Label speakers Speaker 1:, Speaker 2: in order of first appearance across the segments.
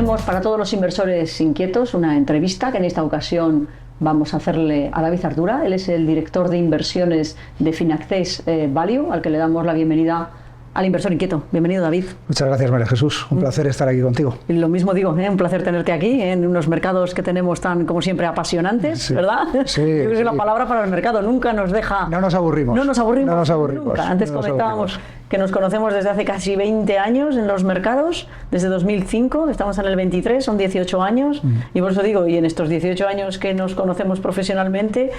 Speaker 1: tenemos para todos los inversores inquietos una entrevista que en esta ocasión vamos a hacerle a David Ardura. Él es el director de inversiones de Finaccess Value, al que le damos la bienvenida al inversor inquieto. Bienvenido, David.
Speaker 2: Muchas gracias, María Jesús. Un placer estar aquí contigo.
Speaker 1: Y lo mismo digo, un placer tenerte aquí en unos mercados que tenemos tan, como siempre, apasionantes, sí, ¿verdad?
Speaker 2: Sí.
Speaker 1: Yo creo que es la palabra para el mercado. Nunca nos deja...
Speaker 2: No nos aburrimos.
Speaker 1: No nos aburrimos.
Speaker 2: No nos aburrimos.
Speaker 1: Nunca. Antes comentábamos que nos conocemos desde hace casi 20 años en los mercados, desde 2005, estamos en el 23, son 18 años, y por eso digo, y en estos 18 años que nos conocemos profesionalmente,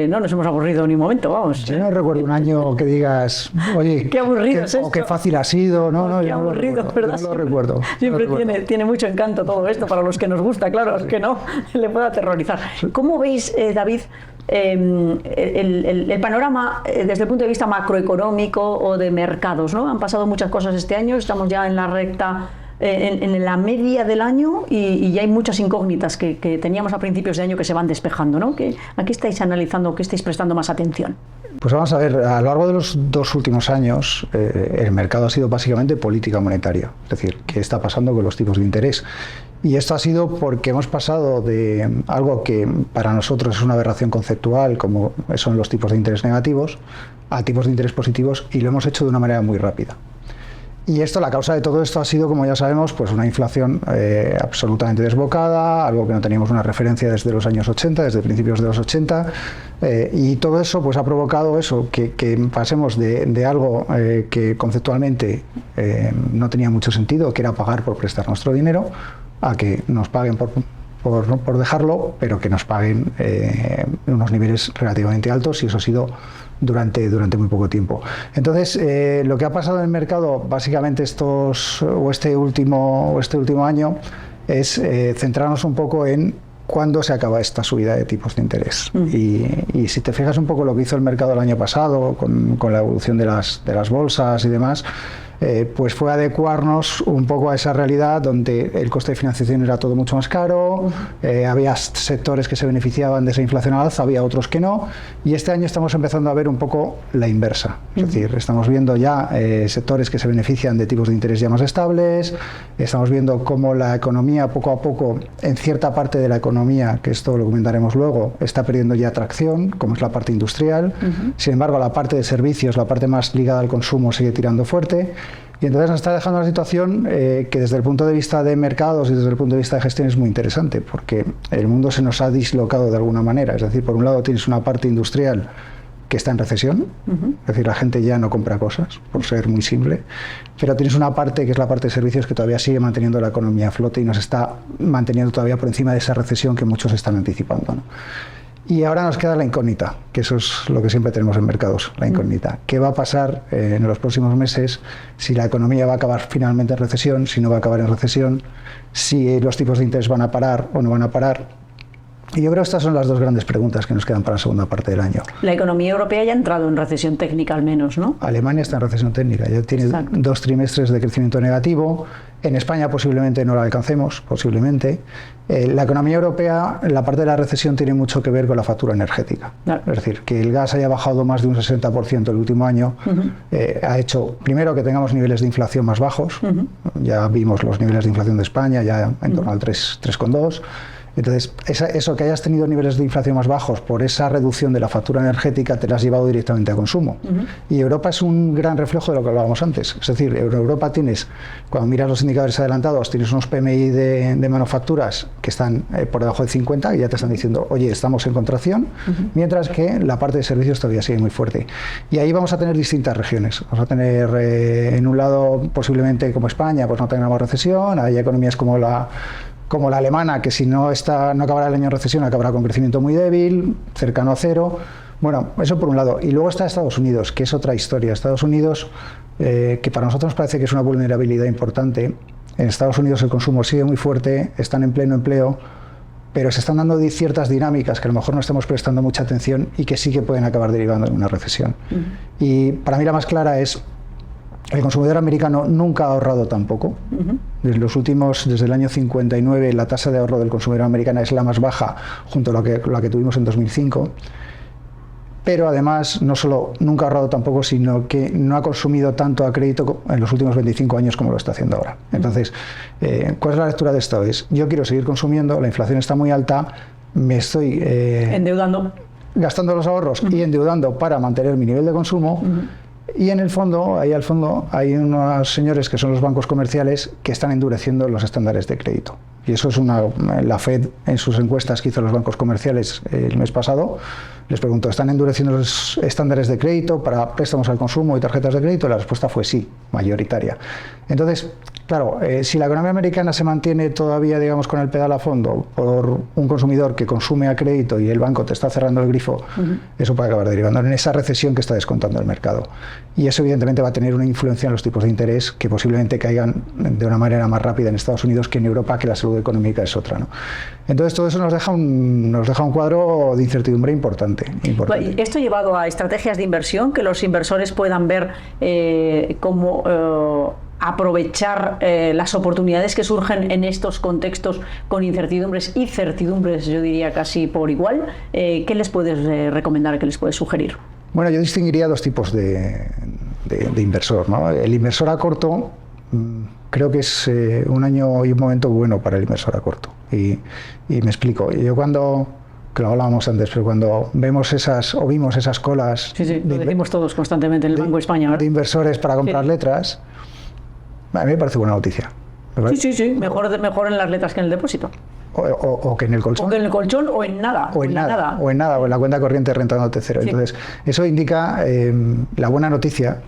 Speaker 1: no nos hemos aburrido ni un momento, vamos.
Speaker 2: Yo no recuerdo un año que digas, oye,
Speaker 1: qué aburrido es esto.
Speaker 2: O qué fácil ha sido, no,
Speaker 1: qué
Speaker 2: yo
Speaker 1: aburrido,
Speaker 2: no
Speaker 1: ¿verdad?
Speaker 2: No lo recuerdo.
Speaker 1: Siempre tiene mucho encanto todo esto, para los que nos gusta, claro, a los que no, le puede aterrorizar. ¿Cómo veis, David, el panorama desde el punto de vista macroeconómico o de mercados, ¿no? Han pasado muchas cosas este año, estamos ya en la recta, en la media del año y ya hay muchas incógnitas que teníamos a principios de año que se van despejando, ¿no? ¿A qué estáis analizando, qué estáis prestando más atención?
Speaker 2: Pues vamos a ver, a lo largo de los 2 últimos años el mercado ha sido básicamente política monetaria, es decir, qué está pasando con los tipos de interés. Y esto ha sido porque hemos pasado de algo que para nosotros es una aberración conceptual, como son los tipos de interés negativos, a tipos de interés positivos, y lo hemos hecho de una manera muy rápida. Y la causa de todo esto ha sido, como ya sabemos, pues una inflación absolutamente desbocada, algo que no teníamos una referencia desde los años 80, desde principios de los 80, y todo eso pues ha provocado eso, que pasemos de algo que conceptualmente no tenía mucho sentido, que era pagar por prestar nuestro dinero, a que nos paguen por dejarlo, pero que nos paguen unos niveles relativamente altos, y eso ha sido durante muy poco tiempo. Entonces, lo que ha pasado en el mercado, básicamente este último año, es centrarnos un poco en cuándo se acaba esta subida de tipos de interés. Y si te fijas un poco lo que hizo el mercado el año pasado, con la evolución de las bolsas y demás, pues fue adecuarnos un poco a esa realidad donde el coste de financiación era todo mucho más caro, había sectores que se beneficiaban de esa inflación al alza, había otros que no, y este año estamos empezando a ver un poco la inversa, es decir, estamos viendo ya sectores que se benefician de tipos de interés ya más estables, estamos viendo cómo la economía poco a poco, en cierta parte de la economía, que esto lo comentaremos luego, está perdiendo ya tracción, como es la parte industrial, sin embargo la parte de servicios, la parte más ligada al consumo sigue tirando fuerte. Y entonces nos está dejando una situación que desde el punto de vista de mercados y desde el punto de vista de gestión es muy interesante, porque el mundo se nos ha dislocado de alguna manera. Es decir, por un lado tienes una parte industrial que está en recesión, es decir, la gente ya no compra cosas, por ser muy simple, pero tienes una parte que es la parte de servicios que todavía sigue manteniendo la economía a flote y nos está manteniendo todavía por encima de esa recesión que muchos están anticipando, ¿no? Y ahora nos queda la incógnita, que eso es lo que siempre tenemos en mercados, la incógnita. ¿Qué va a pasar en los próximos meses? Si la economía va a acabar finalmente en recesión, si no va a acabar en recesión, si los tipos de interés van a parar o no van a parar. Y yo creo que estas son las 2 grandes preguntas que nos quedan para la segunda parte del año.
Speaker 1: La economía europea ya ha entrado en recesión técnica al menos, ¿no?
Speaker 2: Alemania está en recesión técnica, ya tiene 2 trimestres de crecimiento negativo. En España posiblemente no la alcancemos, posiblemente. La economía europea, la parte de la recesión tiene mucho que ver con la factura energética. Claro. Es decir, que el gas haya bajado más de un 60% el último año, ha hecho, primero, que tengamos niveles de inflación más bajos. Ya vimos los niveles de inflación de España, ya en torno al 3,2%. Entonces, eso que hayas tenido niveles de inflación más bajos por esa reducción de la factura energética te la has llevado directamente a consumo. Y Europa es un gran reflejo de lo que hablábamos antes. Es decir, en Europa tienes, cuando miras los indicadores adelantados, tienes unos PMI de manufacturas que están por debajo de 50 y ya te están diciendo, oye, estamos en contracción, mientras que la parte de servicios todavía sigue muy fuerte. Y ahí vamos a tener distintas regiones. Vamos a tener, en un lado, posiblemente como España, pues no tengamos recesión, hay economías como la alemana, que si no acabará el año en recesión, acabará con crecimiento muy débil, cercano a cero. Bueno, eso por un lado. Y luego está Estados Unidos, que es otra historia. Estados Unidos, que para nosotros nos parece que es una vulnerabilidad importante. En Estados Unidos el consumo sigue muy fuerte, están en pleno empleo, pero se están dando ciertas dinámicas que a lo mejor no estamos prestando mucha atención y que sí que pueden acabar derivando en una recesión. Y para mí la más clara es: el consumidor americano nunca ha ahorrado tan poco. Desde el año 59, la tasa de ahorro del consumidor americano es la más baja, junto a la que tuvimos en 2005. pero además no solo nunca ha ahorrado tampoco, sino que no ha consumido tanto a crédito en los últimos 25 años como lo está haciendo ahora. Entonces, ¿cuál es la lectura de esto? Es, yo quiero seguir consumiendo, la inflación está muy alta, me estoy
Speaker 1: endeudando,
Speaker 2: gastando los ahorros y endeudando para mantener mi nivel de consumo. Y en el fondo, ahí al fondo, hay unos señores que son los bancos comerciales que están endureciendo los estándares de crédito. Y eso es la Fed en sus encuestas que hizo los bancos comerciales el mes pasado, les preguntó, ¿están endureciendo los estándares de crédito para préstamos al consumo y tarjetas de crédito? La respuesta fue sí, mayoritaria. Entonces, claro, si la economía americana se mantiene todavía, digamos, con el pedal a fondo por un consumidor que consume a crédito y el banco te está cerrando el grifo, eso puede acabar derivando en esa recesión que está descontando el mercado. Y eso evidentemente va a tener una influencia en los tipos de interés que posiblemente caigan de una manera más rápida en Estados Unidos que en Europa, que la salud económica es otra, ¿no? Entonces todo eso nos deja un cuadro de incertidumbre importante.
Speaker 1: Esto llevado a estrategias de inversión que los inversores puedan ver cómo aprovechar las oportunidades que surgen en estos contextos con incertidumbres y certidumbres, yo diría casi por igual. ¿Qué les puedes recomendar, qué les puedes sugerir?
Speaker 2: Bueno, yo distinguiría dos tipos de inversor, ¿no? El inversor a corto, creo que es un año y un momento bueno para el inversor a corto. Y me explico. Yo que lo hablábamos antes, pero cuando vimos esas colas...
Speaker 1: Sí, lo decimos todos constantemente en el Banco de España, ¿verdad?
Speaker 2: De inversores para comprar letras, a mí me parece buena noticia.
Speaker 1: Sí, mejor en las letras que en el depósito.
Speaker 2: O que en el colchón.
Speaker 1: O que en el colchón o en nada.
Speaker 2: O en la cuenta corriente rentándote cero. Sí. Entonces, eso indica la buena noticia.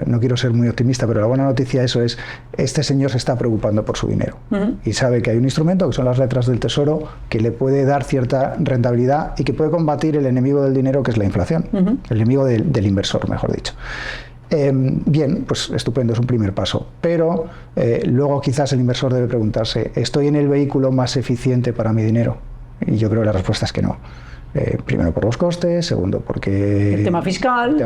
Speaker 2: No quiero ser muy optimista, pero la buena noticia eso es, este señor se está preocupando por su dinero y sabe que hay un instrumento, que son las letras del Tesoro, que le puede dar cierta rentabilidad y que puede combatir el enemigo del dinero, que es la inflación, el enemigo del inversor, mejor dicho. Bien, pues estupendo, es un primer paso, pero luego quizás el inversor debe preguntarse, ¿estoy en el vehículo más eficiente para mi dinero? Y yo creo que la respuesta es que no. Primero por los costes, segundo porque...
Speaker 1: El tema fiscal,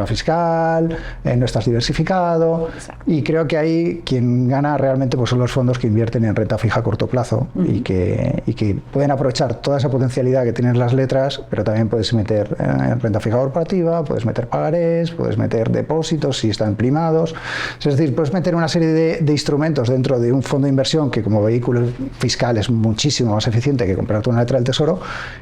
Speaker 2: no estás diversificado.
Speaker 1: Exacto.
Speaker 2: Y creo que ahí quien gana realmente pues son los fondos que invierten en renta fija a corto plazo y que pueden aprovechar toda esa potencialidad que tienen las letras, pero también puedes meter en renta fija corporativa, puedes meter pagarés, puedes meter depósitos si están primados. Es decir, puedes meter una serie de instrumentos dentro de un fondo de inversión que como vehículo fiscal es muchísimo más eficiente que comprarte una letra del Tesoro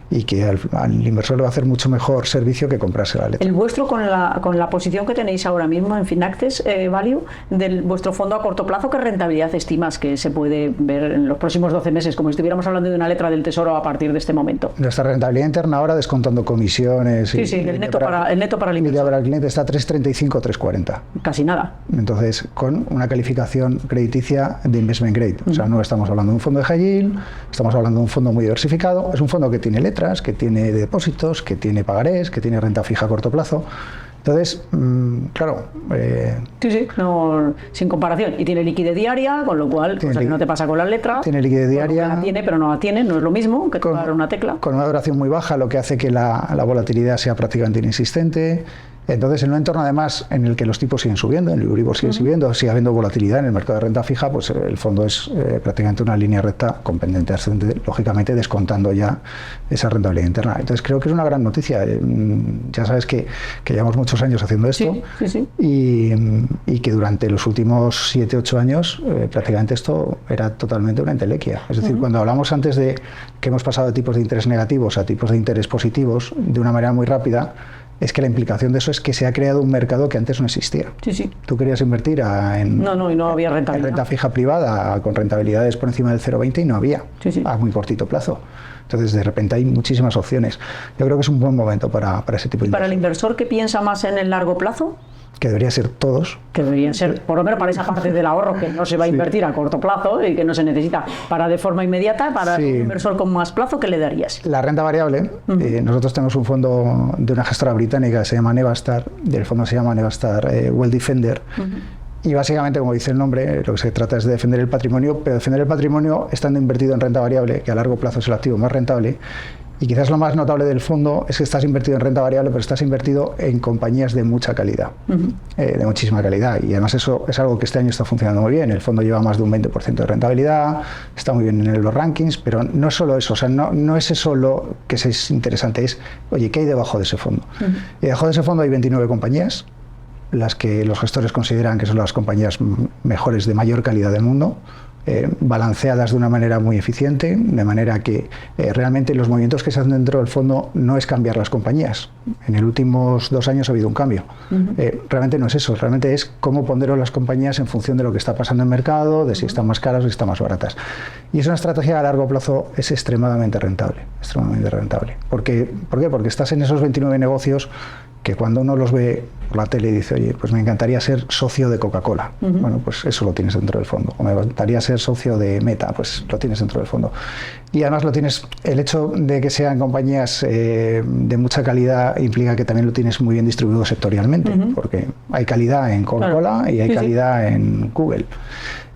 Speaker 2: y que al inversor le va a hacer mucho mejor servicio que comprarse la letra.
Speaker 1: El vuestro, con la posición que tenéis ahora mismo en Finaccess Value, del vuestro fondo a corto plazo, ¿qué rentabilidad estimas que se puede ver en los próximos 12 meses, como si estuviéramos hablando de una letra del Tesoro a partir de este momento?
Speaker 2: Nuestra rentabilidad interna ahora, descontando comisiones...
Speaker 1: Sí, el neto para el inversor.
Speaker 2: Para el cliente está 3,35, 3,40.
Speaker 1: Casi nada.
Speaker 2: Entonces, con una calificación crediticia de investment grade. O sea, no estamos hablando de un fondo de high yield, estamos hablando de un fondo muy diversificado. Es un fondo que tiene letras, que tiene depósitos, que tiene pagarés, que tiene renta fija a corto plazo. Entonces, claro...
Speaker 1: sin comparación. Y tiene liquidez diaria, con lo cual, cosa que no te pasa con la letra.
Speaker 2: Tiene liquidez diaria.
Speaker 1: La tiene, pero no la tiene, no es lo mismo que tocar una tecla.
Speaker 2: Con una duración muy baja, lo que hace que la volatilidad sea prácticamente inexistente. Entonces, en un entorno además en el que los tipos siguen subiendo, el Euribor sigue subiendo, sigue habiendo volatilidad en el mercado de renta fija, pues el fondo es prácticamente una línea recta con pendiente ascendente, lógicamente descontando ya esa rentabilidad interna. Entonces, creo que es una gran noticia. Ya sabes que llevamos muchos años haciendo esto y que durante los últimos 7-8 años prácticamente esto era totalmente una entelequia. Es decir, cuando hablamos antes de que hemos pasado de tipos de interés negativos a tipos de interés positivos de una manera muy rápida, es que la implicación de eso es que se ha creado un mercado que antes no existía. Tú querías invertir y no había rentabilidad. En renta fija privada con rentabilidades por encima del 0,20 y no había a muy cortito plazo. Entonces, de repente hay muchísimas opciones. Yo creo que es un buen momento para ese tipo de inversión.
Speaker 1: ¿Para el inversor que piensa más en el largo plazo?
Speaker 2: Que debería ser todos.
Speaker 1: Que deberían ser, por lo menos para esa parte del ahorro que no se va a invertir a corto plazo y que no se necesita para de forma inmediata, para un inversor con más plazo, ¿qué le darías?
Speaker 2: La renta variable. Nosotros tenemos un fondo de una gestora británica que se llama Nevastar, y el fondo se llama Nevastar Well Defender. Y básicamente, como dice el nombre, lo que se trata es de defender el patrimonio, pero defender el patrimonio estando invertido en renta variable, que a largo plazo es el activo más rentable. Y quizás lo más notable del fondo es que estás invertido en renta variable, pero estás invertido en compañías de mucha calidad, de muchísima calidad. Y además eso es algo que este año está funcionando muy bien. El fondo lleva más de un 20% de rentabilidad, está muy bien en los rankings, pero no es solo eso, o sea, no es eso lo que es interesante, es, oye, ¿qué hay debajo de ese fondo? Y debajo de ese fondo hay 29 compañías, las que los gestores consideran que son las compañías mejores, de mayor calidad del mundo, balanceadas de una manera muy eficiente, de manera que realmente los movimientos que se hacen dentro del fondo no es cambiar las compañías. En los últimos 2 años ha habido un cambio. Realmente no es eso, realmente es cómo pondero las compañías en función de lo que está pasando en el mercado, de si están más caras o si están más baratas. Y es una estrategia que a largo plazo es extremadamente rentable. ¿Por qué? Porque estás en esos 29 negocios que cuando uno los ve por la tele y dice, oye, pues me encantaría ser socio de Coca-Cola. Bueno, pues eso lo tienes dentro del fondo. O me encantaría ser socio de Meta, pues lo tienes dentro del fondo. Y además lo tienes, el hecho de que sean compañías de mucha calidad implica que también lo tienes muy bien distribuido sectorialmente, porque hay calidad en Coca-Cola y hay calidad en Google.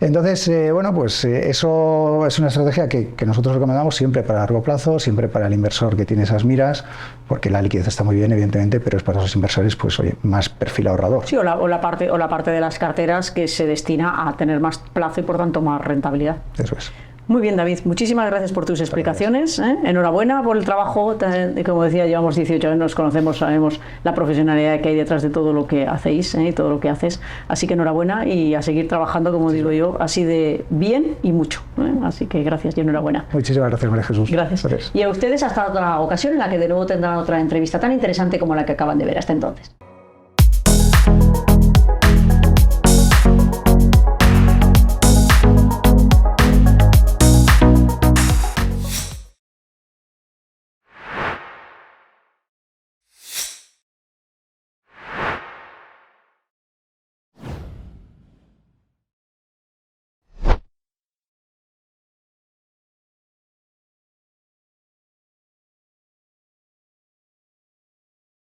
Speaker 2: Entonces, bueno, pues eso es una estrategia que nosotros recomendamos siempre para largo plazo, siempre para el inversor que tiene esas miras, porque la liquidez está muy bien, evidentemente, pero es para esos inversores, pues oye, más perfil ahorrador.
Speaker 1: Sí, o la parte de las carteras que se destina a tener más plazo y por tanto más rentabilidad.
Speaker 2: Eso es.
Speaker 1: Muy bien, David, muchísimas gracias por tus explicaciones. Enhorabuena por el trabajo. Como decía, llevamos 18 años, nos conocemos, sabemos la profesionalidad que hay detrás de todo lo que hacéis y todo lo que haces. Así que enhorabuena y a seguir trabajando, como digo yo, así de bien y mucho. Así que gracias y enhorabuena.
Speaker 2: Muchísimas gracias, María Jesús.
Speaker 1: Gracias. Y a ustedes hasta otra ocasión en la que de nuevo tendrán otra entrevista tan interesante como la que acaban de ver hasta entonces.